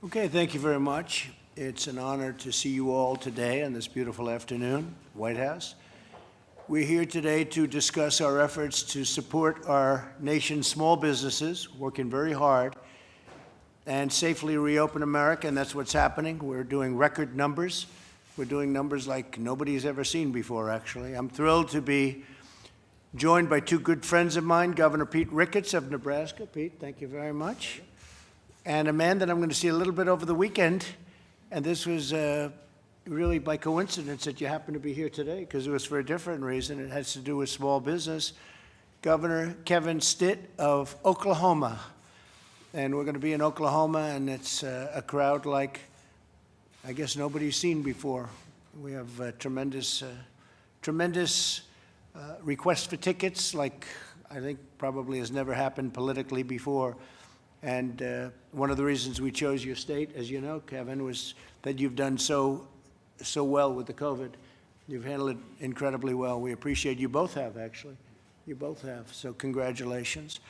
Okay, thank you very much. It's an honor to see you all today on this beautiful afternoon, White House. We're here today to discuss our efforts to support our nation's small businesses, working very hard, and safely reopen America, and that's what's happening. We're doing record numbers. We're doing numbers like nobody's ever seen before, actually. I'm thrilled to be joined by two good friends of mine, Governor Pete Ricketts of Nebraska. Pete, thank you very much. And a man that I'm going to see a little bit over the weekend, and this was really by coincidence that you happen to be here today, because it was for a different reason. It has to do with small business. Governor Kevin Stitt of Oklahoma. And we're going to be in Oklahoma, and it's a crowd like I guess nobody's seen before. We have tremendous requests for tickets, like I think probably has never happened politically before. And one of the reasons we chose your state, as you know, Kevin, was that you've done so well with the COVID. You've handled it incredibly well. We appreciate you both have, actually. You both have, so congratulations.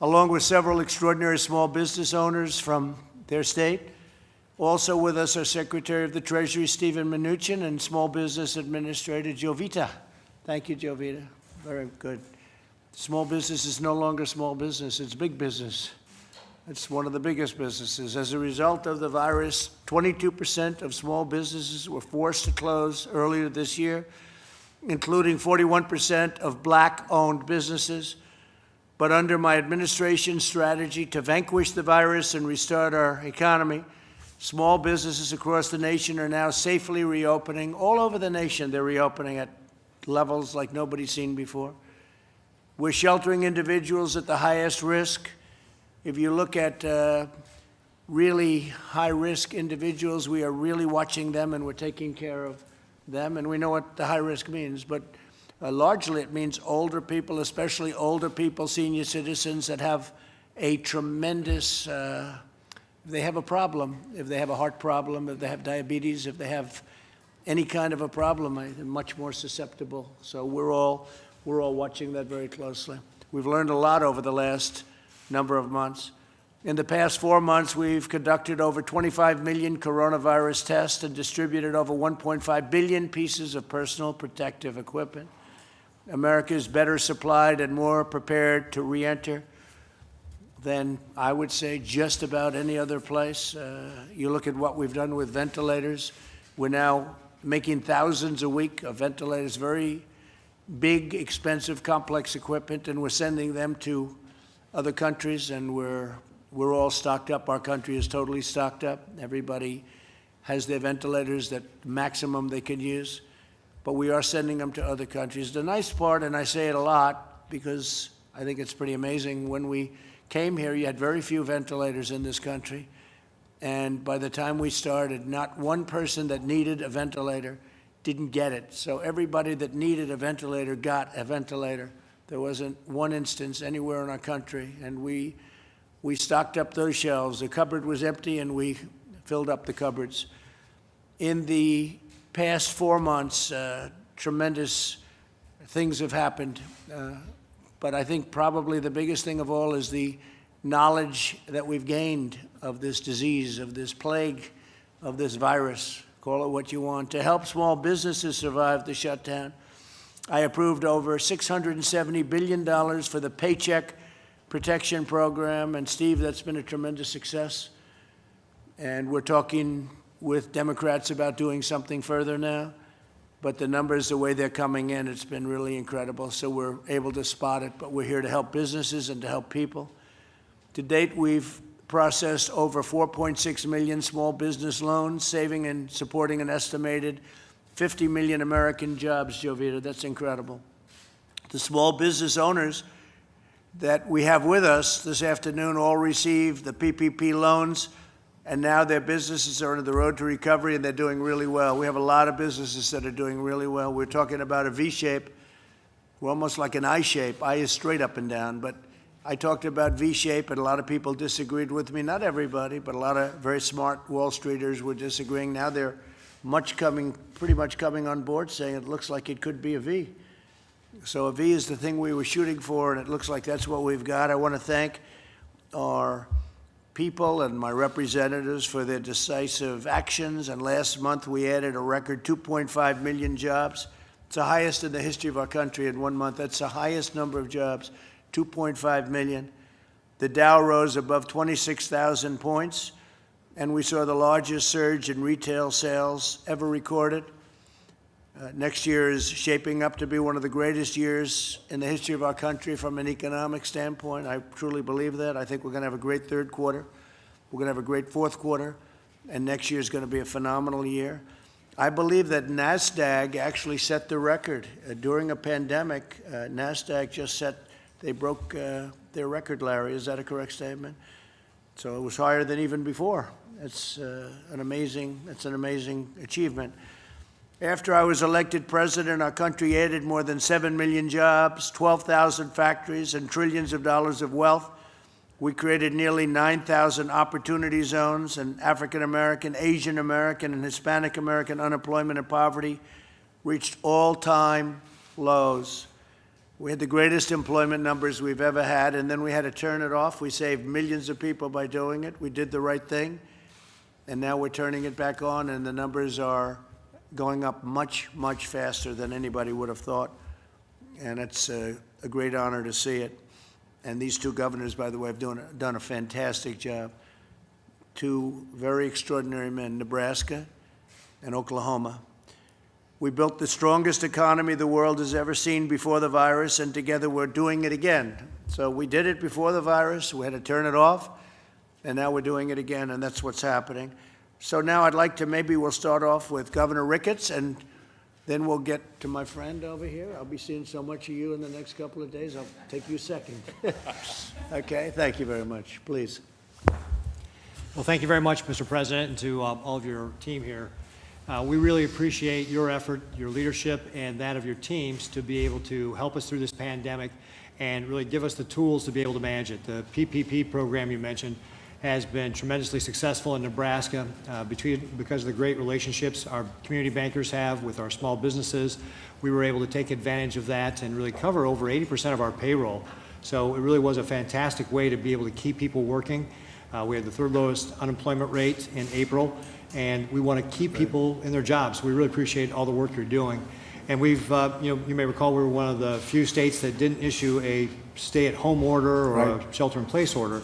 Along with several extraordinary small business owners from their state. Also with us are Secretary of the Treasury, Stephen Mnuchin, and Small Business Administrator, Jovita. Thank you, Jovita. Very good. Small business is no longer small business, it's big business. It's one of the biggest businesses. As a result of the virus, 22% of small businesses were forced to close earlier this year, including 41% of Black-owned businesses. But under my administration's strategy to vanquish the virus and restart our economy, small businesses across the nation are now safely reopening. All over the nation, they're reopening at levels like nobody's seen before. We're sheltering individuals at the highest risk. If you look at really high-risk individuals, we are really watching them and we're taking care of them. And we know what the high risk means, but largely it means older people, especially older people, senior citizens that have a tremendous, if they have a problem, if they have a heart problem, if they have diabetes, if they have any kind of a problem, they're much more susceptible. So we're all watching that very closely. We've learned a lot over the last number of months. In the past 4 months, we've conducted over 25 million coronavirus tests and distributed over 1.5 billion pieces of personal protective equipment. America is better supplied and more prepared to re-enter than, I would say, just about any other place. You look at what we've done with ventilators. We're now making thousands a week of ventilators, very big, expensive, complex equipment, and we're sending them to other countries, and we're all stocked up. Our country is totally stocked up. Everybody has their ventilators, that maximum they can use, but we are sending them to other countries. The nice part, and I say it a lot because I think it's pretty amazing, when we came here, you had very few ventilators in this country, and by the time we started, not one person that needed a ventilator didn't get it. So everybody that needed a ventilator got a ventilator. There wasn't one instance anywhere in our country, and we stocked up those shelves. The cupboard was empty, and we filled up the cupboards. In the past 4 months, tremendous things have happened, but I think probably the biggest thing of all is the knowledge that we've gained of this disease, of this plague, of this virus, call it what you want, to help small businesses survive the shutdown. I approved over $670 billion for the Paycheck Protection Program, and Steve, that's been a tremendous success. And we're talking with Democrats about doing something further now, but the numbers, the way they're coming in, it's been really incredible. So we're able to spot it, but we're here to help businesses and to help people. To date, we've processed over 4.6 million small business loans, saving and supporting an estimated 50 million American jobs, Jovita. That's incredible. The small business owners that we have with us this afternoon all received the PPP loans, and now their businesses are on the road to recovery, and they're doing really well. We have a lot of businesses that are doing really well. We're talking about a V shape. We're almost like an I shape. I is straight up and down, but I talked about V shape, and a lot of people disagreed with me. Not everybody, but a lot of very smart Wall Streeters were disagreeing. Now they're pretty much coming on board, saying it looks like it could be a V. So a V is the thing we were shooting for, and it looks like that's what we've got. I want to thank our people and my representatives for their decisive actions. And last month, we added a record 2.5 million jobs. It's the highest in the history of our country in 1 month. That's the highest number of jobs, 2.5 million. The Dow rose above 26,000 points, and we saw the largest surge in retail sales ever recorded. Next year is shaping up to be one of the greatest years in the history of our country from an economic standpoint. I truly believe that. I think we're going to have a great third quarter. We're going to have a great fourth quarter, and next year is going to be a phenomenal year. I believe that NASDAQ actually set the record. During a pandemic, NASDAQ they broke their record, Larry. Is that a correct statement? So it was higher than even before. It's an amazing achievement. After I was elected president, our country added more than 7 million jobs, 12,000 factories, and trillions of dollars of wealth. We created nearly 9,000 opportunity zones, and African American, Asian American, and Hispanic American unemployment and poverty reached all-time lows. We had the greatest employment numbers we've ever had, and then we had to turn it off. We saved millions of people by doing it. We did the right thing, and now we're turning it back on, and the numbers are going up much, much faster than anybody would have thought. And it's a great honor to see it. And these two governors, by the way, have done a fantastic job. Two very extraordinary men, Nebraska and Oklahoma. We built the strongest economy the world has ever seen before the virus, and together we're doing it again. So we did it before the virus, we had to turn it off, and now we're doing it again, and that's what's happening. So now I'd like to, maybe we'll start off with Governor Ricketts, and then we'll get to my friend over here. I'll be seeing so much of you in the next couple of days. I'll take you second. Okay, thank you very much. Please. Well, thank you very much, Mr. President, and to all of your team here. We really appreciate your effort, your leadership, and that of your teams to be able to help us through this pandemic and really give us the tools to be able to manage it. The PPP program you mentioned has been tremendously successful in Nebraska because of the great relationships our community bankers have with our small businesses. We were able to take advantage of that and really cover over 80% of our payroll. So it really was a fantastic way to be able to keep people working. We had the third lowest unemployment rate in April, and we want to keep people in their jobs. We really appreciate all the work you're doing. And we've, you may recall we were one of the few states that didn't issue a stay-at-home order or a shelter-in-place order.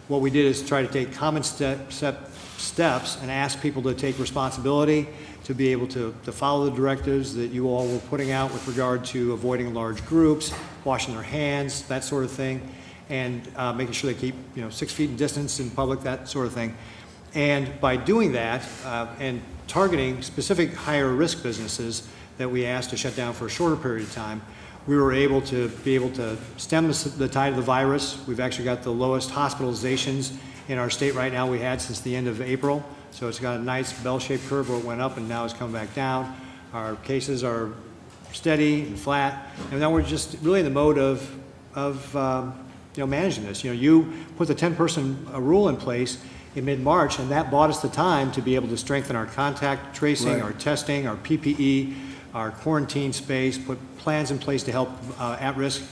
What we did is try to take common steps and ask people to take responsibility, to be able to follow the directives that you all were putting out with regard to avoiding large groups, washing their hands, that sort of thing, and making sure they keep 6 feet in distance in public, that sort of thing. And by doing that and targeting specific higher risk businesses that we asked to shut down for a shorter period of time, we were able to stem the tide of the virus. We've actually got the lowest hospitalizations in our state right now we had since the end of April. So it's got a nice bell-shaped curve where it went up and now it's come back down. Our cases are steady and flat, and now we're just really in the mode of managing this. You put the 10-person rule in place in mid-March, and that bought us the time to be able to strengthen our contact tracing, our testing, our PPE, our quarantine space, put plans in place to help at-risk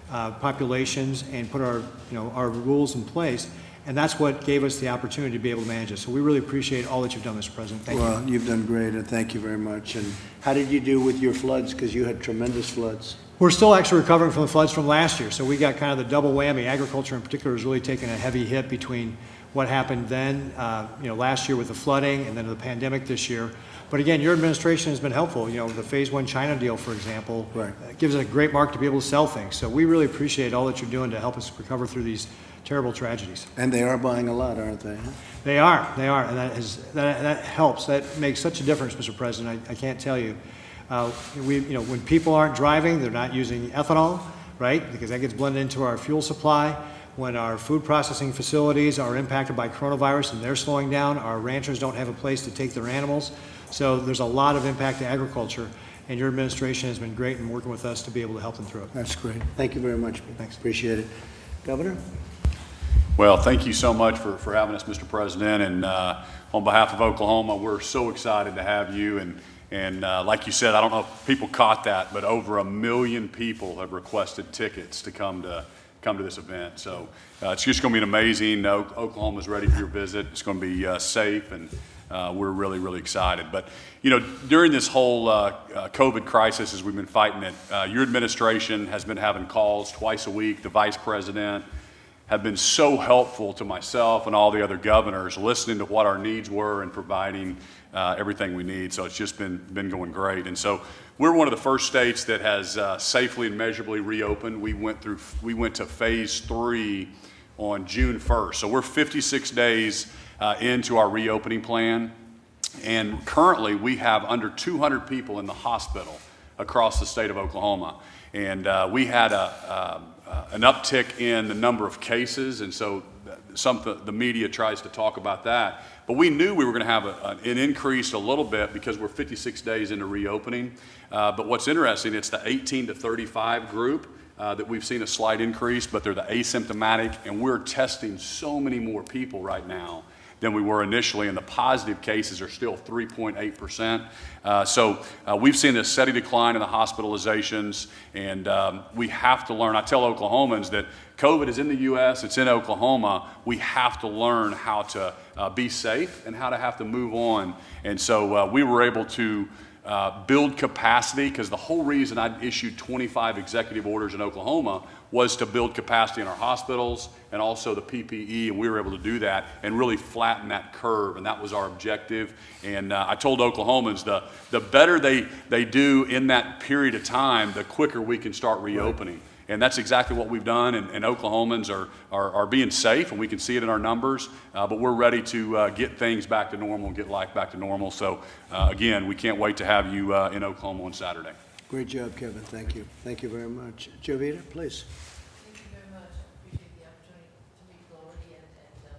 populations, and put our rules in place. And that's what gave us the opportunity to be able to manage it. So we really appreciate all that you've done, Mr. President. Thank you. Well, you've done great, and thank you very much. And how did you do with your floods? Because you had tremendous floods. We're still actually recovering from the floods from last year. So we got kind of the double whammy. Agriculture in particular has really taken a heavy hit between what happened then, last year with the flooding, and then the pandemic this year. But again, your administration has been helpful. The Phase 1 China deal, for example, gives us a great market to be able to sell things. So we really appreciate all that you're doing to help us recover through these terrible tragedies. And they are buying a lot, aren't they? Huh? They are, and that helps. That makes such a difference, Mr. President. I can't tell you. When people aren't driving, they're not using ethanol, right? Because that gets blended into our fuel supply. When our food processing facilities are impacted by coronavirus and they're slowing down, our ranchers don't have a place to take their animals. So there's a lot of impact to agriculture, and your administration has been great in working with us to be able to help them through it. That's great. Thank you very much. Thanks. Appreciate it. Governor? Well, thank you so much for having us, Mr. President. And on behalf of Oklahoma, we're so excited to have you. And like you said, I don't know if people caught that, but over 1 million people have requested tickets to come to come to this event. So it's just going to be an amazing. Oklahoma's ready for your visit. It's going to be safe, and we're really, really excited. But, you know, during this whole COVID crisis, as we've been fighting it, your administration has been having calls twice a week. The vice president have been so helpful to myself and all the other governors, listening to what our needs were and providing everything we need. So it's just been going great. And so we're one of the first states that has safely and measurably reopened. We went to phase 3 on June 1st. So we're 56 days into our reopening plan. And currently we have under 200 people in the hospital across the state of Oklahoma. And we had an uptick in the number of cases, and so the media tries to talk about that. But we knew we were going to have an increase a little bit because we're 56 days into reopening. But what's interesting, it's the 18 to 35 group that we've seen a slight increase, but they're the asymptomatic, and we're testing so many more people right now than we were initially, and the positive cases are still 3.8%. So we've seen this steady decline in the hospitalizations, and we have to learn. I tell Oklahomans that COVID is in the U.S., it's in Oklahoma. We have to learn how to be safe and how to have to move on. And so we were able to build capacity, because the whole reason I issued 25 executive orders in Oklahoma was to build capacity in our hospitals and also the PPE, and we were able to do that and really flatten that curve, and that was our objective. And I told Oklahomans the better they do in that period of time, the quicker we can start reopening. Right. And that's exactly what we've done, and Oklahomans are being safe, and we can see it in our numbers, but we're ready to get things back to normal and get life back to normal. So again, we can't wait to have you in Oklahoma on Saturday. Great job, Kevin. Thank you. Thank you very much. Jovita, please. Thank you very much. I appreciate the opportunity to meet Glory and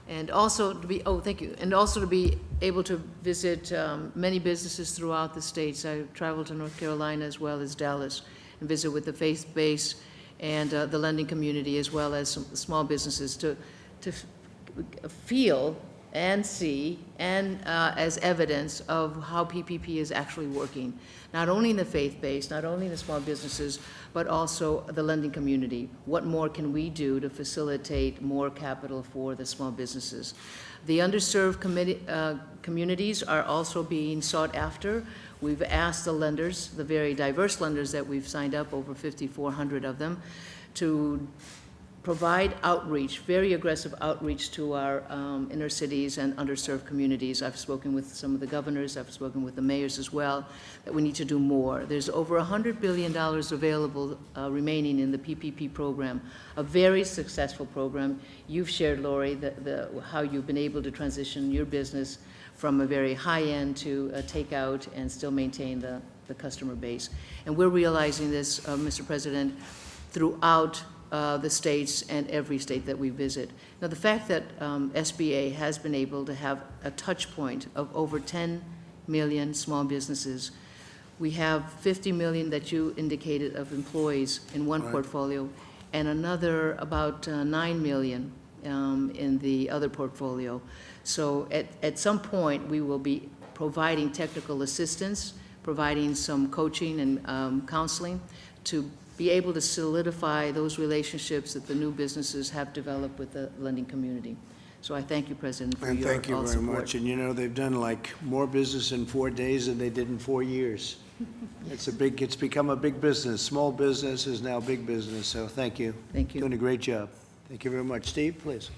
Patel. And also to be, thank you. And also to be able to visit many businesses throughout the states. I traveled to North Carolina as well as Dallas and visit with the faith base and the lending community, as well as some small businesses to feel and see and as evidence of how PPP is actually working, not only in the faith base, not only in the small businesses, but also the lending community. What more can we do to facilitate more capital for the small businesses? The underserved communities are also being sought after. We've asked the lenders, the very diverse lenders that we've signed up, over 5,400 of them, to provide outreach, very aggressive outreach to our inner cities and underserved communities. I've spoken with some of the governors, I've spoken with the mayors as well, that we need to do more. There's over $100 billion available remaining in the PPP program, a very successful program. You've shared, Lori, how you've been able to transition your business from a very high end to a takeout and still maintain the customer base. And we're realizing this, Mr. President, throughout the states and every state that we visit. Now, the fact that SBA has been able to have a touch point of over 10 million small businesses. We have 50 million that you indicated of employees in one portfolio, and another about 9 million in the other portfolio. So at some point, we will be providing technical assistance, providing some coaching and counseling to be able to solidify those relationships that the new businesses have developed with the lending community. So I thank you, President, for your support. And thank you very much. And you know, they've done like more business in 4 days than they did in 4 years. It's become a big business. Small business is now big business. So thank you. Thank you. Doing a great job. Thank you very much. Steve, please.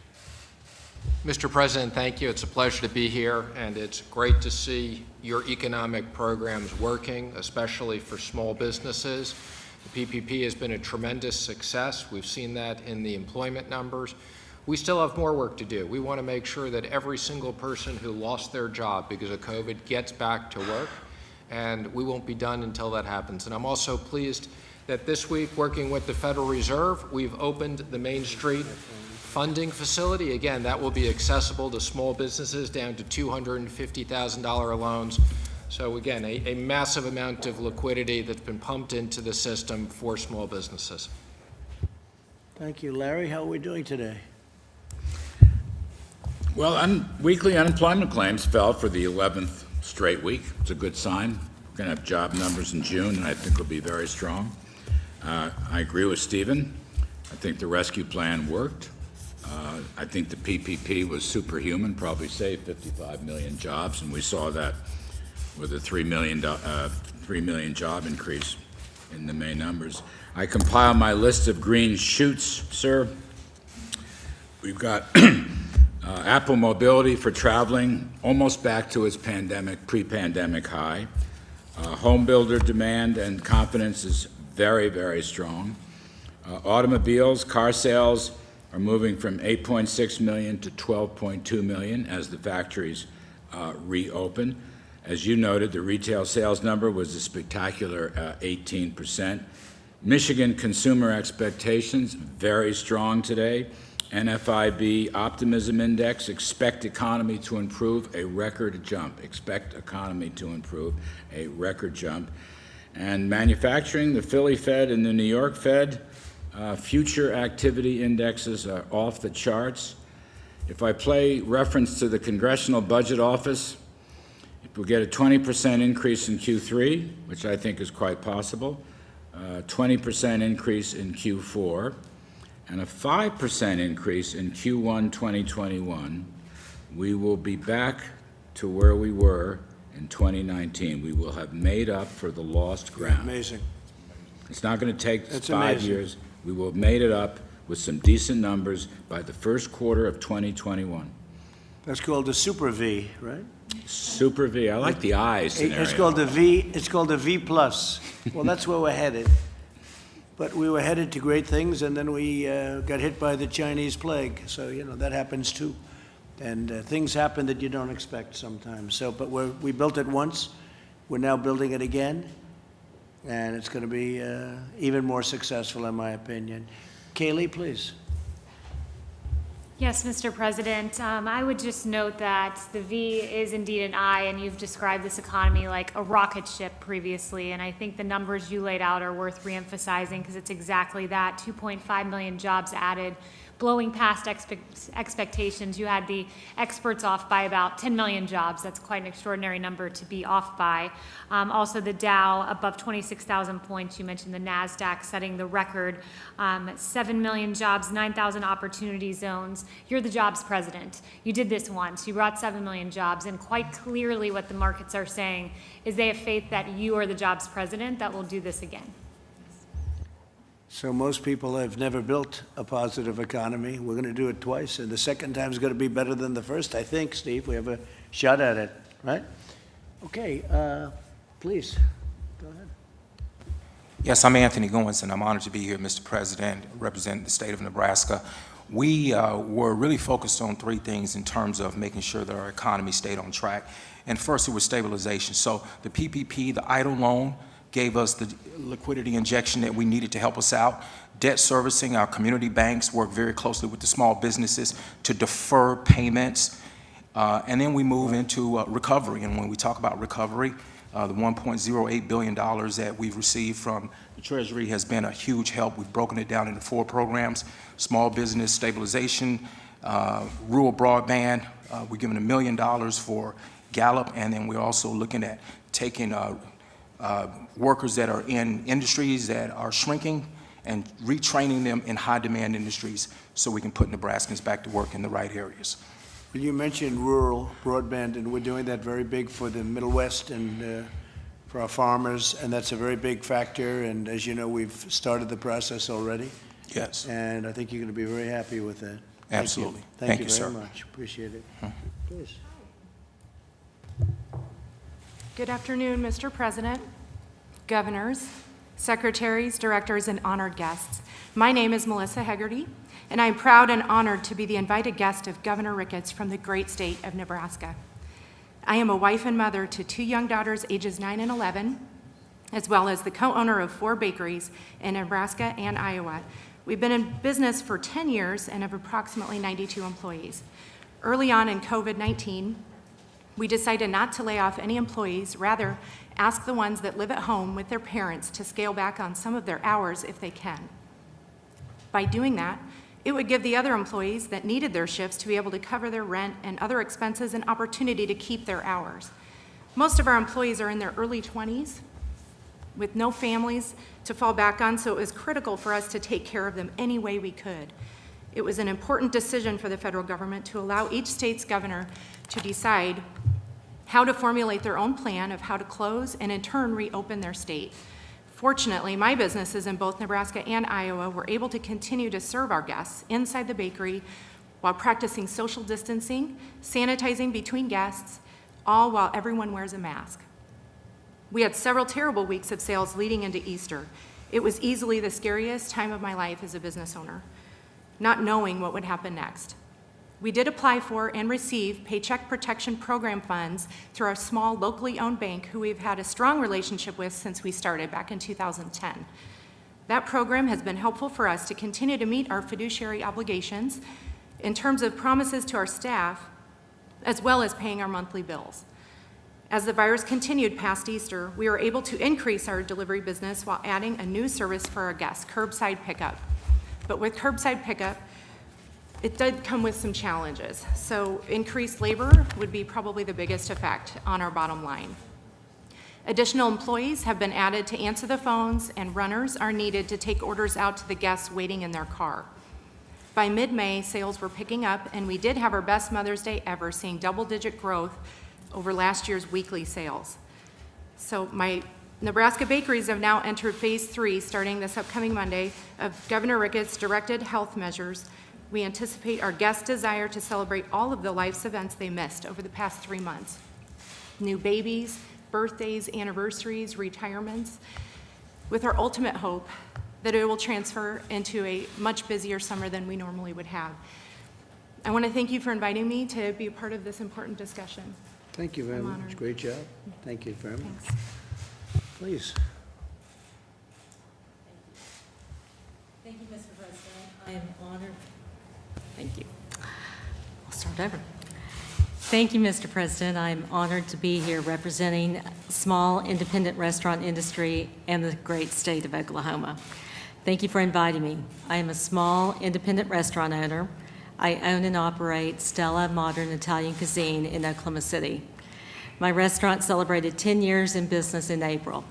Mr. President, thank you. It's a pleasure to be here, and it's great to see your economic programs working, especially for small businesses. The PPP has been a tremendous success. We've seen that in the employment numbers. We still have more work to do. We want to make sure that every single person who lost their job because of COVID gets back to work, and we won't be done until that happens. And I'm also pleased that this week, working with the Federal Reserve, we've opened the Main Street funding facility. Again, that will be accessible to small businesses down to $250,000 loans. So again, a massive amount of liquidity that's been pumped into the system for small businesses. Thank you. Larry, how are we doing today? Well, weekly unemployment claims fell for the 11th straight week. It's a good sign. We're going to have job numbers in June, and I think will be very strong. I agree with Stephen. I think the rescue plan worked. I think the PPP was superhuman, probably saved 55 million jobs, and we saw that with a 3 million job increase in the May numbers. I compiled my list of green shoots, sir. We've got Apple Mobility for traveling almost back to its pre-pandemic high. Home builder demand and confidence is very, very strong. Automobiles, car sales are moving from 8.6 million to 12.2 million as the factories reopen. As you noted, the retail sales number was a spectacular 18%. Michigan consumer expectations, very strong today. NFIB Optimism Index, expect economy to improve, a record jump. Expect economy to improve, a record jump. And manufacturing, the Philly Fed and the New York Fed, future activity indexes are off the charts. If I play reference to the Congressional Budget Office, if we get a 20% increase in Q3, which I think is quite possible, 20% increase in Q4, and a 5% increase in Q1 2021, we will be back to where we were in 2019. We will have made up for the lost ground. Amazing. It's not going to take That's 5 amazing. years. We will have made it up with some decent numbers by the first quarter of 2021. That's called a super V, right? Super V. I like the I scenario. It's called a V. It's called a V plus. Well, that's where we're headed. But we were headed to great things, and then we got hit by the Chinese plague. So that happens too, and things happen that you don't expect sometimes. So, but we built it once. We're now building it again, and it's going to be even more successful, in my opinion. Kaylee, please. Yes, Mr. President. I would just note that the V is indeed an I, and you've described this economy like a rocket ship previously, and I think the numbers you laid out are worth reemphasizing because it's exactly that. 2.5 million jobs added, blowing past expectations. You had the experts off by about 10 million jobs. That's quite an extraordinary number to be off by. Also, the Dow above 26,000 points. You mentioned the NASDAQ setting the record. 7 million jobs, 9,000 opportunity zones. You're the jobs president. You did this once. You brought 7 million jobs, and quite clearly what the markets are saying is they have faith that you are the jobs president that will do this again. So most people have never built a positive economy. We're going to do it twice, and the second time is going to be better than the first, I think, Steve. We have a shot at it, right? Okay, please, go ahead. Yes, I'm Anthony Goins, and I'm honored to be here, Mr. President, representing the state of Nebraska. We were really focused on three things in terms of making sure that our economy stayed on track. And first, it was stabilization. So the PPP, the idle loan, gave us the liquidity injection that we needed to help us out. Debt servicing, our community banks work very closely with the small businesses to defer payments. And then we move into recovery. And when we talk about recovery, the $1.08 billion that we've received from the Treasury has been a huge help. We've broken it down into 4 programs: small business stabilization, rural broadband. We're giving $1 million for Gallup, and then we're also looking at taking workers that are in industries that are shrinking and retraining them in high-demand industries so we can put Nebraskans back to work in the right areas. Well, you mentioned rural broadband, and we're doing that very big for the Middle West and for our farmers, and that's a very big factor. And as you know, we've started the process already. Yes. And I think you're going to be very happy with that. Absolutely. Thank you Thank you, very sir. much. Appreciate it. Please. Good afternoon, Mr. President, governors, secretaries, directors, and honored guests. My name is Melissa Hegarty, and I'm proud and honored to be the invited guest of Governor Ricketts from the great state of Nebraska. I am a wife and mother to 2 young daughters, ages 9 and 11, as well as the co-owner of 4 bakeries in Nebraska and Iowa. We've been in business for 10 years and have approximately 92 employees. Early on in COVID-19, we decided not to lay off any employees, rather ask the ones that live at home with their parents to scale back on some of their hours if they can. By doing that, it would give the other employees that needed their shifts to be able to cover their rent and other expenses an opportunity to keep their hours. Most of our employees are in their early 20s, with no families to fall back on, so it was critical for us to take care of them any way we could. It was an important decision for the federal government to allow each state's governor to decide how to formulate their own plan of how to close and in turn reopen their state. Fortunately, my businesses in both Nebraska and Iowa were able to continue to serve our guests inside the bakery while practicing social distancing, sanitizing between guests, all while everyone wears a mask. We had several terrible weeks of sales leading into Easter. It was easily the scariest time of my life as a business owner, not knowing what would happen next. We did apply for and receive Paycheck Protection Program funds through our small, locally owned bank, who we've had a strong relationship with since we started back in 2010. That program has been helpful for us to continue to meet our fiduciary obligations in terms of promises to our staff, as well as paying our monthly bills. As the virus continued past Easter, we were able to increase our delivery business while adding a new service for our guests, curbside pickup. But with curbside pickup, it did come with some challenges. So increased labor would be probably the biggest effect on our bottom line. Additional employees have been added to answer the phones, and runners are needed to take orders out to the guests waiting in their car. By mid-May, sales were picking up, and we did have our best Mother's Day ever, seeing double-digit growth over last year's weekly sales. So my Nebraska bakeries have now entered phase 3, starting this upcoming Monday, of Governor Ricketts' directed health measures. We anticipate our guests' desire to celebrate all of the life's events they missed over the past 3 months. New babies, birthdays, anniversaries, retirements, with our ultimate hope that it will transfer into a much busier summer than we normally would have. I want to thank you for inviting me to be a part of this important discussion. Thank you very I'm much. honored. Great job. Thank you very much. Thanks. Please. Thank you, Mr. President. I am honored. Thank you. I'll start over. Thank you, Mr. President. I'm honored to be here representing small independent restaurant industry and the great state of Oklahoma. Thank you for inviting me. I am a small independent restaurant owner. I own and operate Stella Modern Italian Cuisine in Oklahoma City. My restaurant celebrated 10 years in business in April.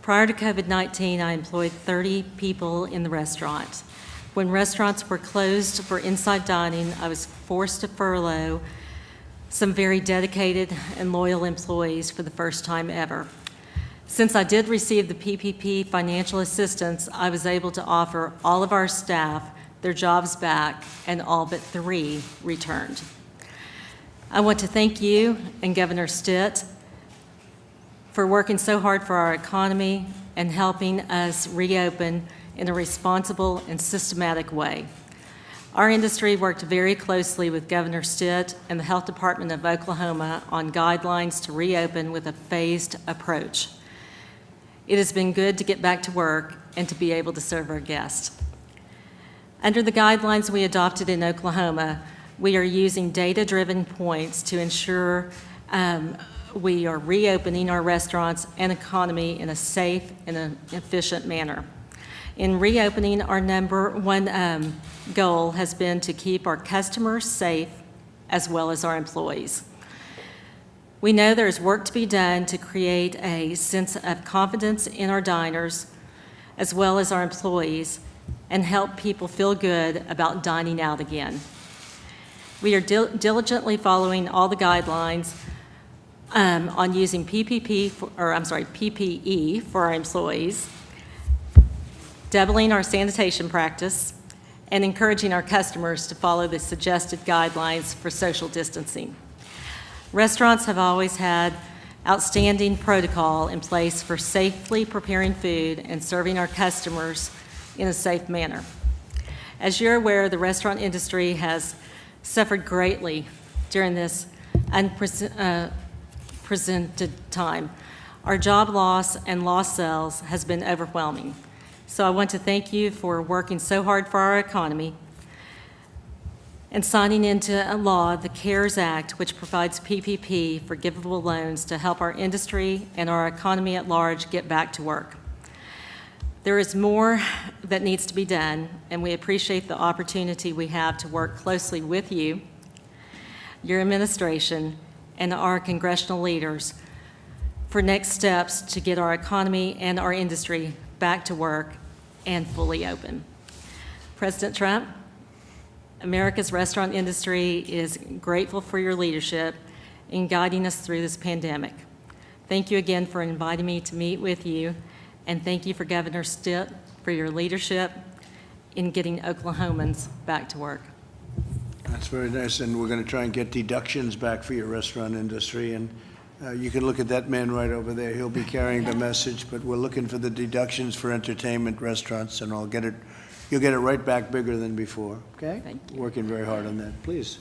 Prior to COVID-19, I employed 30 people in the restaurant. When restaurants were closed for inside dining, I was forced to furlough some very dedicated and loyal employees for the first time ever. Since I did receive the PPP financial assistance, I was able to offer all of our staff their jobs back, and all but 3 returned. I want to thank you and Governor Stitt for working so hard for our economy and helping us reopen in a responsible and systematic way. Our industry worked very closely with Governor Stitt and the Health Department of Oklahoma on guidelines to reopen with a phased approach. It has been good to get back to work and to be able to serve our guests. Under the guidelines we adopted in Oklahoma, we are using data-driven points to ensure we are reopening our restaurants and economy in a safe and an efficient manner. In reopening, our number one goal has been to keep our customers safe as well as our employees. We know there's work to be done to create a sense of confidence in our diners as well as our employees and help people feel good about dining out again. We are diligently following all the guidelines on using PPE for our employees, doubling our sanitation practice, and encouraging our customers to follow the suggested guidelines for social distancing. Restaurants have always had outstanding protocol in place for safely preparing food and serving our customers in a safe manner. As you're aware, the restaurant industry has suffered greatly during this unprecedented time. Our job loss and lost sales has been overwhelming. So I want to thank you for working so hard for our economy and signing into a law, the CARES Act, which provides PPP forgivable loans to help our industry and our economy at large get back to work. There is more that needs to be done, and we appreciate the opportunity we have to work closely with you, your administration, and our congressional leaders for next steps to get our economy and our industry back to work and fully open. President Trump, America's restaurant industry is grateful for your leadership in guiding us through this pandemic. Thank you again for inviting me to meet with you, and thank you for Governor Stitt for your leadership in getting Oklahomans back to work. That's very nice, and we're going to try and get deductions back for your restaurant industry, and you can look at that man right over there. He'll be carrying the message, but we're looking for the deductions for entertainment, restaurants, and you'll get it right back bigger than before, okay? Thank you. Working very hard on that. Please.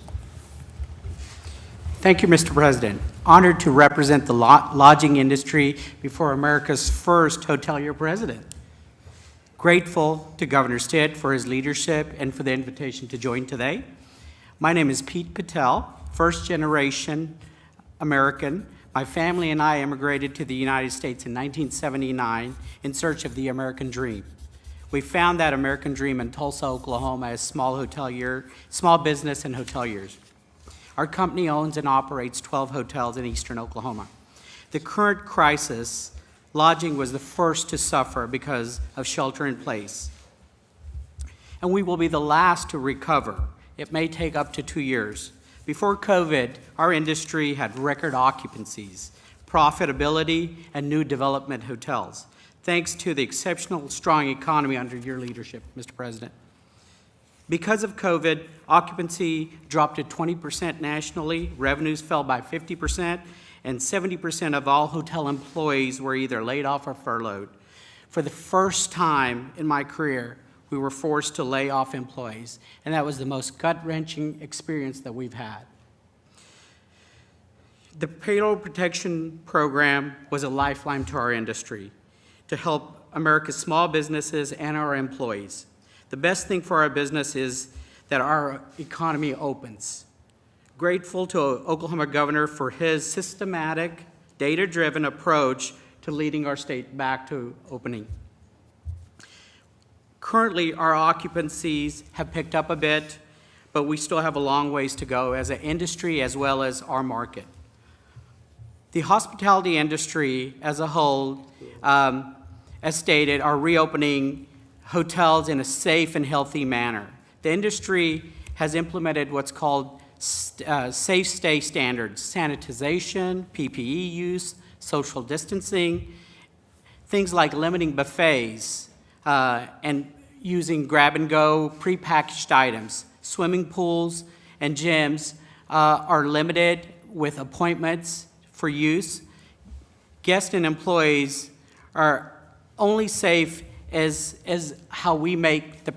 Thank you, Mr. President. Honored to represent the lodging industry before America's first hotelier president. Grateful to Governor Stitt for his leadership and for the invitation to join today. My name is Pete Patel, first-generation American. My family and I immigrated to the United States in 1979 in search of the American dream. We found that American dream in Tulsa, Oklahoma as small business and hoteliers. Our company owns and operates 12 hotels in eastern Oklahoma. The current crisis, lodging was the first to suffer because of shelter in place. And we will be the last to recover. It may take up to 2 years. Before COVID, our industry had record occupancies, profitability, and new development hotels, thanks to the exceptional strong economy under your leadership, Mr. President. Because of COVID, occupancy dropped to 20% nationally, revenues fell by 50%, and 70% of all hotel employees were either laid off or furloughed. For the first time in my career, we were forced to lay off employees, and that was the most gut-wrenching experience that we've had. The Payroll Protection Program was a lifeline to our industry to help America's small businesses and our employees. The best thing for our business is that our economy opens. Grateful to Oklahoma Governor for his systematic, data-driven approach to leading our state back to opening. Currently, our occupancies have picked up a bit, but we still have a long ways to go as an industry as well as our market. The hospitality industry as a whole, as stated, are reopening hotels in a safe and healthy manner. The industry has implemented what's called safe stay standards, sanitization, PPE use, social distancing, things like limiting buffets, and using grab-and-go prepackaged items. Swimming pools and gyms are limited with appointments for use. Guests and employees are only safe as how we make the